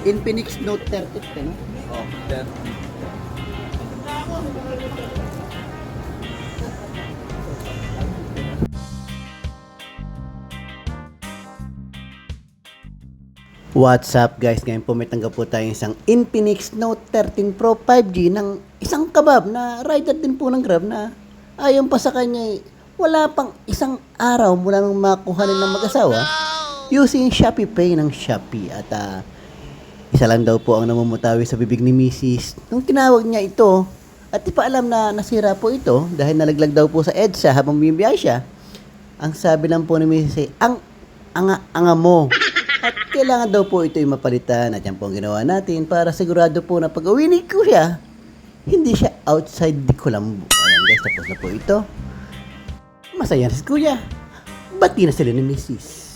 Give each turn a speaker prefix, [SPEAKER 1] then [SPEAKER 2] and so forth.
[SPEAKER 1] Infinix Note 30, ano?
[SPEAKER 2] Oh, then.
[SPEAKER 1] What's up guys? Ngayon po may tanggap po tayo isang Infinix Note 13 Pro 5G ng isang kabab na rider din po ng Grab na ayon pa sa kanya wala pang isang araw mula nung makuhanin ng mag-asawa using Shopee Pay ng Shopee at isa lang daw po ang namumutawi sa bibig ni Mrs. Nung tinawag niya ito at di pa alam na nasira po ito dahil nalaglag daw po sa EDSA habang bumibiyay siya. Ang sabi lang po ni Mrs. ay, ang anga mo. At kailangan daw po ito mapalitan at yan po ang ginawa natin para sigurado po na pag uwi ni Kuya, hindi siya outside the Colombo. Ayan guys, tapos na po ito. Masaya na si Kuya. Bati na sila ni Mrs.